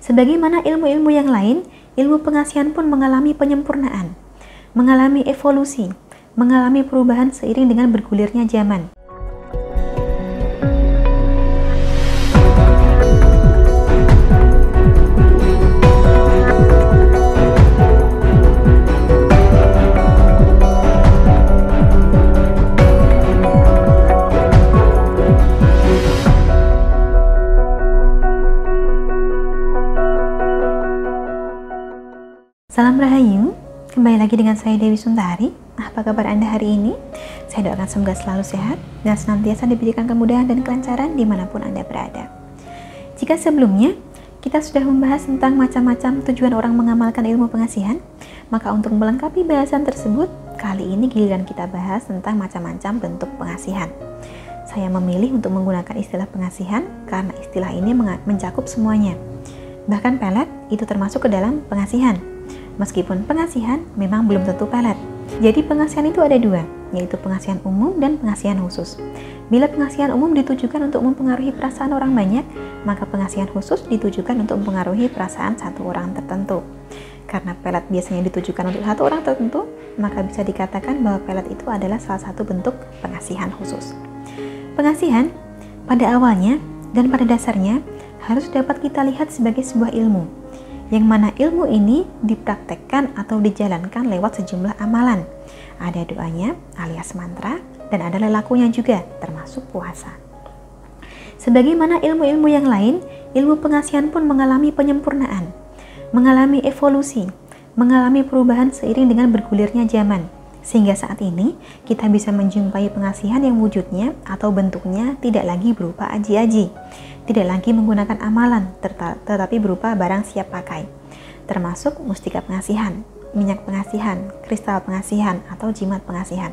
Sebagaimana ilmu-ilmu yang lain, ilmu pengasihan pun mengalami penyempurnaan, mengalami evolusi, mengalami perubahan seiring dengan bergulirnya zaman. Salam Rahayu, kembali lagi dengan saya Dewi Suntari. Apa kabar Anda hari ini? Saya doakan semoga selalu sehat dan senantiasa diberikan kemudahan dan kelancaran dimanapun Anda berada. Jika sebelumnya kita sudah membahas tentang macam-macam tujuan orang mengamalkan ilmu pengasihan, maka untuk melengkapi bahasan tersebut, kali ini giliran kita bahas tentang macam-macam bentuk pengasihan. Saya memilih untuk menggunakan istilah pengasihan karena istilah ini mencakup semuanya. Bahkan pelet itu termasuk ke dalam pengasihan. Meskipun pengasihan memang belum tentu pelet. Jadi pengasihan itu ada dua, yaitu pengasihan umum dan pengasihan khusus. Bila pengasihan umum ditujukan untuk mempengaruhi perasaan orang banyak, maka pengasihan khusus ditujukan untuk mempengaruhi perasaan satu orang tertentu. Karena pelet biasanya ditujukan untuk satu orang tertentu, maka bisa dikatakan bahwa pelet itu adalah salah satu bentuk pengasihan khusus. Pengasihan pada awalnya dan pada dasarnya harus dapat kita lihat sebagai sebuah ilmu, yang mana ilmu ini dipraktekkan atau dijalankan lewat sejumlah amalan. Ada doanya alias mantra dan ada lelakunya juga, termasuk puasa. Sebagaimana ilmu-ilmu yang lain, ilmu pengasihan pun mengalami penyempurnaan, mengalami evolusi, mengalami perubahan seiring dengan bergulirnya zaman. Sehingga saat ini kita bisa menjumpai pengasihan yang wujudnya atau bentuknya tidak lagi berupa aji-aji, tidak lagi menggunakan amalan, tetapi berupa barang siap pakai, termasuk mustika pengasihan, minyak pengasihan, kristal pengasihan, atau jimat pengasihan.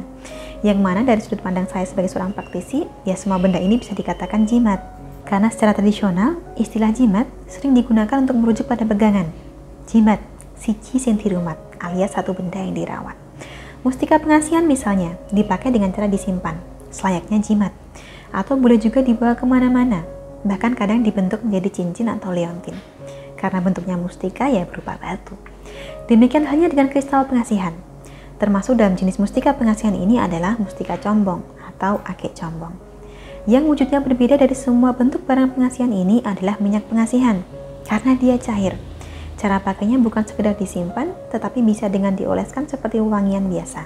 Yang mana dari sudut pandang saya sebagai seorang praktisi, ya semua benda ini bisa dikatakan jimat. Karena secara tradisional, istilah jimat sering digunakan untuk merujuk pada pegangan. Jimat, siji sentirumat, alias satu benda yang dirawat. Mustika pengasihan misalnya dipakai dengan cara disimpan, selayaknya jimat, atau boleh juga dibawa kemana-mana, bahkan kadang dibentuk menjadi cincin atau leontin. Karena bentuknya mustika ya berupa batu. Demikian halnya dengan kristal pengasihan. Termasuk dalam jenis mustika pengasihan ini adalah mustika combong atau ake combong. Yang wujudnya berbeda dari semua bentuk barang pengasihan ini adalah minyak pengasihan, karena dia cair. Cara pakainya bukan sekedar disimpan, tetapi bisa dengan dioleskan seperti wangian biasa.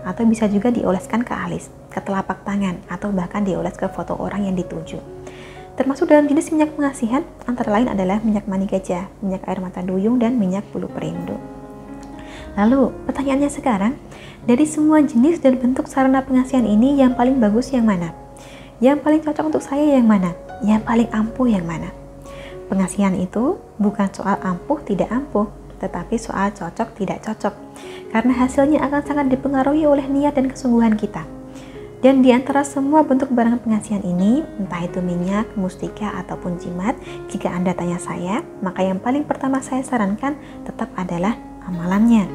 Atau bisa juga dioleskan ke alis, ke telapak tangan, atau bahkan dioles ke foto orang yang dituju. Termasuk dalam jenis minyak pengasihan, antara lain adalah minyak mani gajah, minyak air mata duyung, dan minyak bulu perindu. Lalu, pertanyaannya sekarang, dari semua jenis dan bentuk sarana pengasihan ini, yang paling bagus yang mana? Yang paling cocok untuk saya yang mana? Yang paling ampuh yang mana? Pengasihan itu bukan soal ampuh tidak ampuh, tetapi soal cocok tidak cocok. Karena hasilnya akan sangat dipengaruhi oleh niat dan kesungguhan kita. Dan di antara semua bentuk barang pengasihan ini, entah itu minyak, mustika, ataupun jimat, jika Anda tanya saya, maka yang paling pertama saya sarankan tetap adalah amalannya,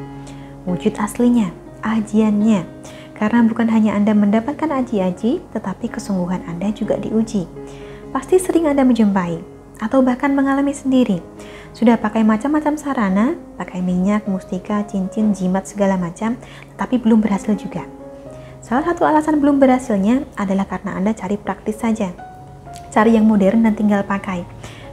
wujud aslinya, ajiannya. Karena bukan hanya Anda mendapatkan aji-aji, tetapi kesungguhan Anda juga diuji. Pasti sering Anda menjumpai atau bahkan mengalami sendiri. Sudah pakai macam-macam sarana, pakai minyak, mustika, cincin, jimat, segala macam, tapi belum berhasil juga. Salah satu alasan belum berhasilnya adalah karena Anda cari praktis saja. Cari yang modern dan tinggal pakai.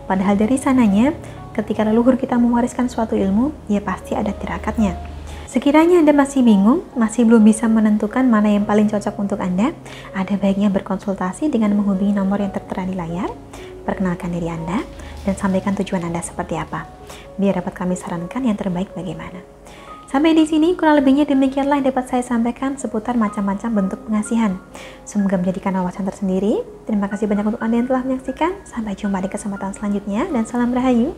Padahal dari sananya, ketika leluhur kita mewariskan suatu ilmu, ya pasti ada tirakatnya. Sekiranya Anda masih bingung, masih belum bisa menentukan mana yang paling cocok untuk Anda, ada baiknya berkonsultasi dengan menghubungi nomor yang tertera di layar. Perkenalkan diri Anda dan sampaikan tujuan Anda seperti apa, biar dapat kami sarankan yang terbaik bagaimana. Sampai di sini kurang lebihnya demikianlah yang dapat saya sampaikan seputar macam-macam bentuk pengasihan. Semoga menjadikan wawasan tersendiri. Terima kasih banyak untuk Anda yang telah menyaksikan. Sampai jumpa di kesempatan selanjutnya dan salam Rahayu.